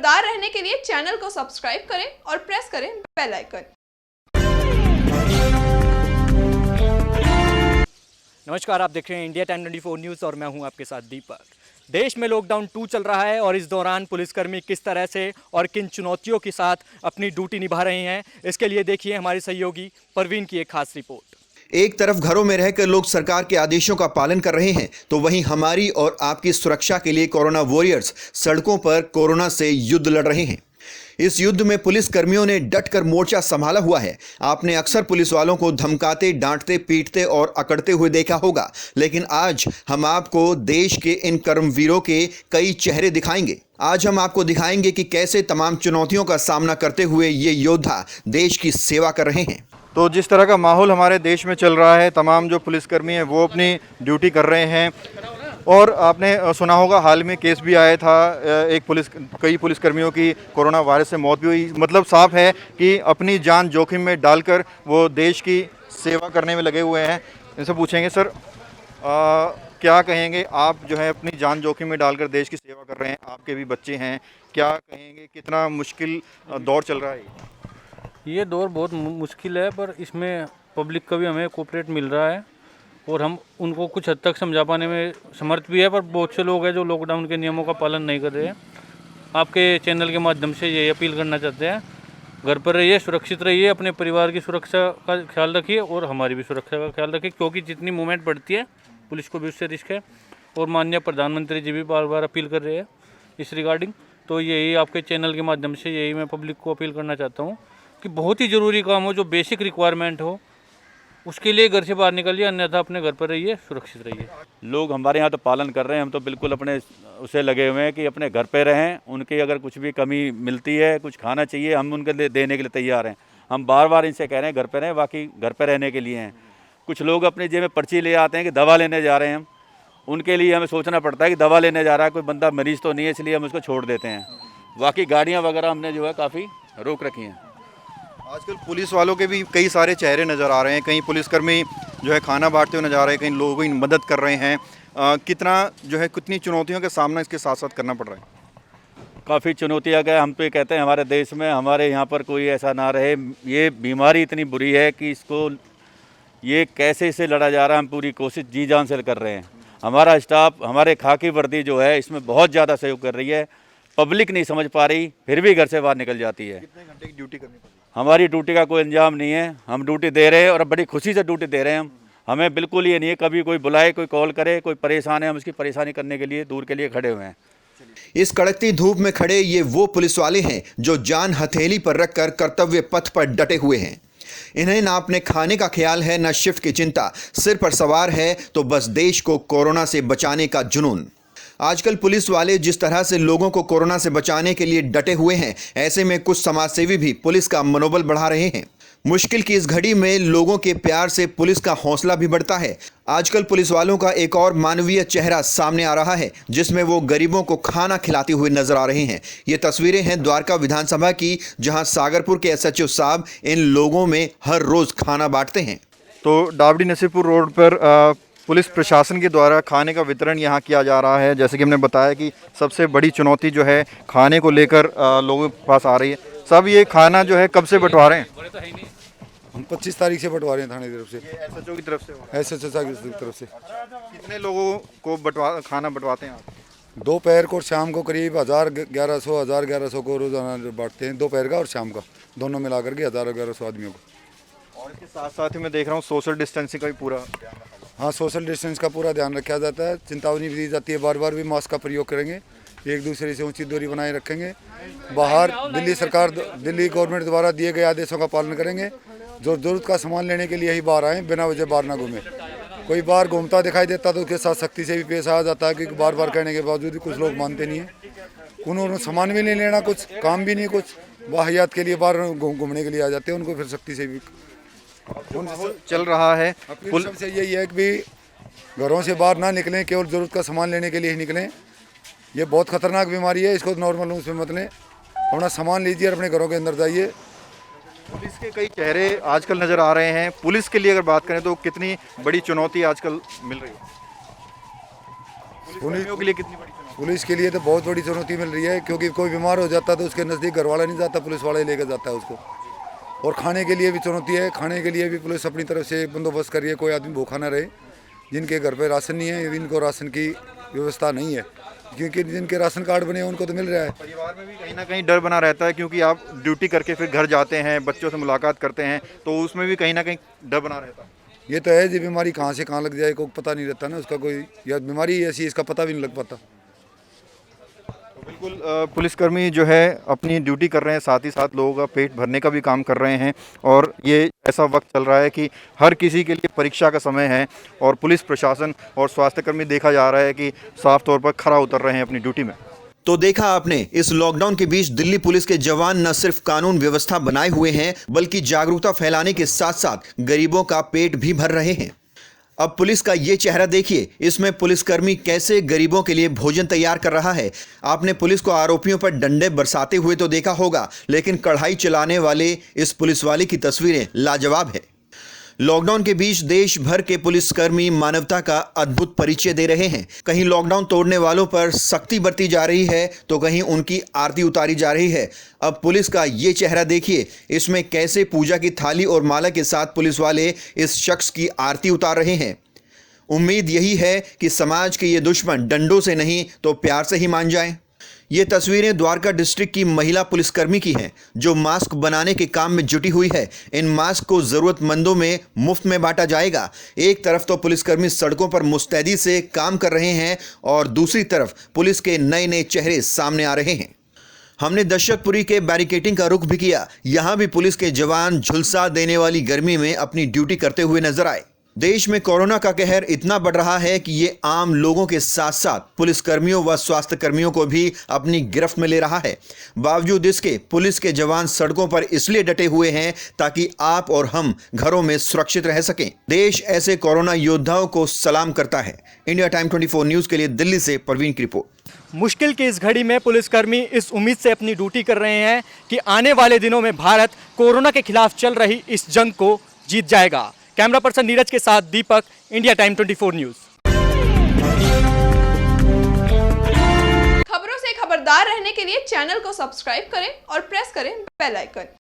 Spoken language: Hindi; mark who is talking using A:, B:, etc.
A: खबरदार रहने के लिए चैनल को सब्सक्राइब करें और प्रेस करें बेल आइकन।
B: नमस्कार, आप देख रहे हैं इंडिया टाइम 24 न्यूज़ और मैं हूं आपके साथ दीपक। देश में लॉकडाउन 2 चल रहा है और इस दौरान पुलिसकर्मी किस तरह से और किन चुनौतियों के साथ अपनी ड्यूटी निभा रहे हैं, इसके लिए देखिए हमारे सहयोगी परवीन की एक खास रिपोर्ट।
C: एक तरफ घरों में रहकर लोग सरकार के आदेशों का पालन कर रहे हैं, तो वहीं हमारी और आपकी सुरक्षा के लिए कोरोना वॉरियर्स सड़कों पर कोरोना से युद्ध लड़ रहे हैं। इस युद्ध में पुलिस कर्मियों ने डटकर मोर्चा संभाला हुआ है। आपने अक्सर पुलिस वालों को धमकाते, डांटते, पीटते और अकड़ते हुए देखा होगा, लेकिन आज हम आपको देश के इन कर्मवीरों के कई चेहरे दिखाएंगे। आज हम आपको दिखाएंगे कि कैसे तमाम चुनौतियों का सामना करते हुए ये योद्धा देश की सेवा कर रहे हैं।
D: तो जिस तरह का माहौल हमारे देश में चल रहा है, तमाम जो पुलिसकर्मी हैं वो अपनी ड्यूटी कर रहे हैं। और आपने सुना होगा हाल में केस भी आया था, कई पुलिसकर्मियों की कोरोना वायरस से मौत भी हुई। मतलब साफ है कि अपनी जान जोखिम में डालकर वो देश की सेवा करने में लगे हुए हैं। इनसे पूछेंगे, सर क्या कहेंगे, आप जो है अपनी जान जोखिम में डालकर देश की सेवा कर रहे हैं, आपके भी बच्चे हैं, क्या कहेंगे कितना मुश्किल दौर चल रहा है?
E: ये दौर बहुत मुश्किल है, पर इसमें पब्लिक का भी हमें कोऑपरेट मिल रहा है और हम उनको कुछ हद तक समझा पाने में समर्थ भी है। पर बहुत से लोग हैं जो लॉकडाउन के नियमों का पालन नहीं कर रहे हैं। आपके चैनल के माध्यम से ये अपील करना चाहते हैं, घर पर रहिए, सुरक्षित रहिए, अपने परिवार की सुरक्षा का ख्याल रखिए और हमारी भी सुरक्षा का ख्याल रखिए, क्योंकि जितनी मूवमेंट बढ़ती है पुलिस को भी उससे रिस्क है। और माननीय प्रधानमंत्री जी भी बार बार अपील कर रहे हैं इस रिगार्डिंग। तो यही आपके चैनल के माध्यम से यही मैं पब्लिक को अपील करना चाहता हूँ कि बहुत ही ज़रूरी काम हो, जो बेसिक रिक्वायरमेंट हो, उसके लिए घर से बाहर निकलिए, अन्यथा अपने घर पर रहिए, सुरक्षित रहिए।
F: लोग हमारे यहाँ तो पालन कर रहे हैं, हम तो बिल्कुल अपने उसे लगे हुए हैं कि अपने घर पे रहें। उनकी अगर कुछ भी कमी मिलती है, कुछ खाना चाहिए, हम उनके लिए देने के लिए तैयार हैं। हम बार बार इनसे कह रहे हैं घर पे रहें, बाकी घर पे रहने के लिए हैं। कुछ लोग अपनी जेब में पर्ची ले आते हैं कि दवा लेने जा रहे हैं, हम उनके लिए हमें सोचना पड़ता है कि दवा लेने जा रहा है, कोई बंदा मरीज़ तो नहीं है, इसलिए हम उसको छोड़ देते हैं। बाकी गाड़ियाँ वगैरह हमने जो है काफ़ी रोक रखी हैं।
D: आजकल पुलिस वालों के भी कई सारे चेहरे नज़र आ रहे हैं, कहीं पुलिसकर्मी जो है खाना बांटते हुए नजर आ रहे हैं, कहीं लोगों की मदद कर रहे हैं। कितनी चुनौतियों का सामना इसके साथ साथ करना पड़ रहा है?
F: काफ़ी चुनौतियाँ गए। हम तो ये कहते हैं हमारे देश में, हमारे यहाँ पर कोई ऐसा ना रहे। ये बीमारी इतनी बुरी है कि ये कैसे इसे लड़ा जा रहा है, हम पूरी कोशिश जी जान से कर रहे हैं। हमारा स्टाफ, हमारे खाकी वर्दी जो है, इसमें बहुत ज़्यादा सहयोग कर रही है। पब्लिक नहीं समझ पा रही, फिर भी घर से बाहर निकल जाती है।
D: कितने घंटे की ड्यूटी करनी पड़ती है?
F: हमारी ड्यूटी का कोई अंजाम नहीं है, हम ड्यूटी दे रहे हैं और बड़ी खुशी से ड्यूटी दे रहे हैं। हमें बिल्कुल ये नहीं है कभी कोई बुलाए, कोई कॉल करे, कोई परेशान है, हम उसकी परेशानी करने के लिए दूर के लिए खड़े हुए हैं।
C: इस कड़कती धूप में खड़े ये वो पुलिस वाले हैं जो जान हथेली पर रखकर कर्तव्य पथ पर डटे हुए हैं। इन्हें ना अपने खाने का ख्याल है, ना शिफ्ट की चिंता, सिर पर सवार है तो बस देश को कोरोना से बचाने का जुनून। आजकल पुलिस वाले जिस तरह से लोगों को कोरोना से बचाने के लिए डटे हुए हैं, ऐसे में कुछ समाजसेवी भी पुलिस का मनोबल बढ़ा रहे हैं। मुश्किल की इस घड़ी में लोगों के प्यार से पुलिस का हौसला भी बढ़ता है। आजकल पुलिस वालों का एक और मानवीय चेहरा सामने आ रहा है, जिसमें वो गरीबों को खाना खिलाते हुए नजर आ रहे हैं। ये तस्वीरें हैं द्वारका विधानसभा की, जहां सागरपुर के एसएचओ साहब इन लोगों में हर रोज खाना बांटते हैं।
D: तो डावडी नसीपुर रोड पर पुलिस प्रशासन के द्वारा खाने का वितरण यहाँ किया जा रहा है। जैसे कि हमने बताया कि सबसे बड़ी चुनौती जो है खाने को लेकर लोगों के पास आ रही है। सब ये खाना जो है कब से बंटवा रहे हैं?
G: हम 25 तारीख से बंटवा रहे हैं थाने की तरफ से।
D: एसएचओ की तरफ से?
G: एसएचओ की तरफ से।
D: कितने लोगों को खाना बंटवाते हैं आप?
G: दोपहर को और शाम को करीब 1100 को रोजाना बांटते हैं। दोपहर का और शाम का दोनों मिलाकर के 1100 आदमियों को।
D: और इसके साथ साथ ही मैं देख रहा हूँ सोशल डिस्टेंसिंग का भी पूरा,
G: हाँ, सोशल डिस्टेंस का पूरा ध्यान रखा जाता है। चेतावनी भी दी जाती है, बार बार भी मास्क का प्रयोग करेंगे, एक दूसरे से ऊंची दूरी बनाए रखेंगे। बाहर दिल्ली गवर्नमेंट द्वारा दिए गए आदेशों का पालन करेंगे। जो जरूरत का सामान लेने के लिए ही बाहर आएँ, बिना वजह बाहर ना घूमें। कोई बाहर घूमता दिखाई देता तो उसके साथ सख्ती से भी पेश आ जाता है, क्योंकि बार बार कहने के बावजूद भी कुछ लोग मानते नहीं हैं। उन्होंने सामान भी नहीं लेना, कुछ काम भी नहीं, कुछ वाहियात के लिए बाहर घूमने के लिए आ जाते हैं, उनको फिर सख्ती से भी
D: चल रहा है।
G: सबसे यही है कि भी घरों से बाहर ना निकलें, केवल ज़रूरत का सामान लेने के लिए ही निकलें। ये बहुत खतरनाक बीमारी है, इसको नॉर्मल रूप से मत लें। अपना सामान लीजिए और अपने घरों के अंदर जाइए।
D: पुलिस के कई चेहरे आजकल नज़र आ रहे हैं। पुलिस के लिए अगर बात करें तो कितनी बड़ी चुनौती आजकल मिल रही है? पुलिस के लिए कितनी बड़ी चुनौती?
G: पुलिस के लिए तो बहुत बड़ी चुनौती मिल रही है, क्योंकि कोई बीमार हो जाता है तो उसके नज़दीक घर वाला नहीं जाता, पुलिस वाला ही लेकर जाता है उसको। और खाने के लिए भी चुनौती है, खाने के लिए भी पुलिस अपनी तरफ से बंदोबस्त कर रही है, कोई आदमी भूखा ना रहे। जिनके घर पे राशन नहीं है, इनको राशन की व्यवस्था नहीं है, क्योंकि जिनके राशन कार्ड बने हैं उनको तो मिल रहा है।
D: परिवार में भी कहीं ना कहीं डर बना रहता है, क्योंकि आप ड्यूटी करके फिर घर जाते हैं, बच्चों से मुलाकात करते हैं, तो उसमें भी कहीं ना कहीं डर बना रहता है।
G: ये तो है जी, बीमारी कहाँ से कहाँ लग जाए को पता नहीं रहता ना उसका, कोई या बीमारी ऐसी इसका पता भी नहीं लग पाता।
D: बिल्कुल पुलिसकर्मी जो है अपनी ड्यूटी कर रहे हैं, साथ ही साथ लोगों का पेट भरने का भी काम कर रहे हैं। और ये ऐसा वक्त चल रहा है कि हर किसी के लिए परीक्षा का समय है, और पुलिस प्रशासन और स्वास्थ्यकर्मी देखा जा रहा है कि साफ तौर पर खरा उतर रहे हैं अपनी ड्यूटी में।
C: तो देखा आपने, इस लॉकडाउन के बीच दिल्ली पुलिस के जवान न सिर्फ कानून व्यवस्था बनाए हुए हैं, बल्कि जागरूकता फैलाने के साथ साथ गरीबों का पेट भी भर रहे हैं। अब पुलिस का ये चेहरा देखिए, इसमें पुलिसकर्मी कैसे गरीबों के लिए भोजन तैयार कर रहा है। आपने पुलिस को आरोपियों पर डंडे बरसाते हुए तो देखा होगा, लेकिन कढ़ाई चलाने वाले इस पुलिस वाले की तस्वीरें लाजवाब है। लॉकडाउन के बीच देश भर के पुलिसकर्मी मानवता का अद्भुत परिचय दे रहे हैं। कहीं लॉकडाउन तोड़ने वालों पर सख्ती बरती जा रही है, तो कहीं उनकी आरती उतारी जा रही है। अब पुलिस का ये चेहरा देखिए, इसमें कैसे पूजा की थाली और माला के साथ पुलिस वाले इस शख्स की आरती उतार रहे हैं। उम्मीद यही है कि समाज के ये दुश्मन डंडों से नहीं तो प्यार से ही मान जाएं। ये तस्वीरें द्वारका डिस्ट्रिक्ट की महिला पुलिसकर्मी की हैं, जो मास्क बनाने के काम में जुटी हुई है। इन मास्क को ज़रूरतमंदों में मुफ्त में बांटा जाएगा। एक तरफ तो पुलिसकर्मी सड़कों पर मुस्तैदी से काम कर रहे हैं, और दूसरी तरफ पुलिस के नए नए चेहरे सामने आ रहे हैं। हमने दशरथपुरी के बैरिकेटिंग का रुख भी किया। यहाँ भी पुलिस के जवान झुलसा देने वाली गर्मी में अपनी ड्यूटी करते हुए नजर आए। देश में कोरोना का कहर इतना बढ़ रहा है कि ये आम लोगों के साथ साथ पुलिसकर्मियों व स्वास्थ्य कर्मियों को भी अपनी गिरफ्त में ले रहा है। बावजूद इसके पुलिस के जवान सड़कों पर इसलिए डटे हुए हैं ताकि आप और हम घरों में सुरक्षित रह सकें। देश ऐसे कोरोना योद्धाओं को सलाम करता है। इंडिया टाइम 24 न्यूज़ के लिए दिल्ली से परवीन की रिपोर्ट।
B: मुश्किल की इस घड़ी में पुलिसकर्मी इस उम्मीद से अपनी ड्यूटी कर रहे हैं कि आने वाले दिनों में भारत कोरोना के खिलाफ चल रही इस जंग को जीत जाएगा। कैमरा पर्सन नीरज के साथ दीपक, इंडिया टाइम 24 न्यूज़।
A: खबरों से खबरदार रहने के लिए चैनल को सब्सक्राइब करें और प्रेस करें बेल आइकन।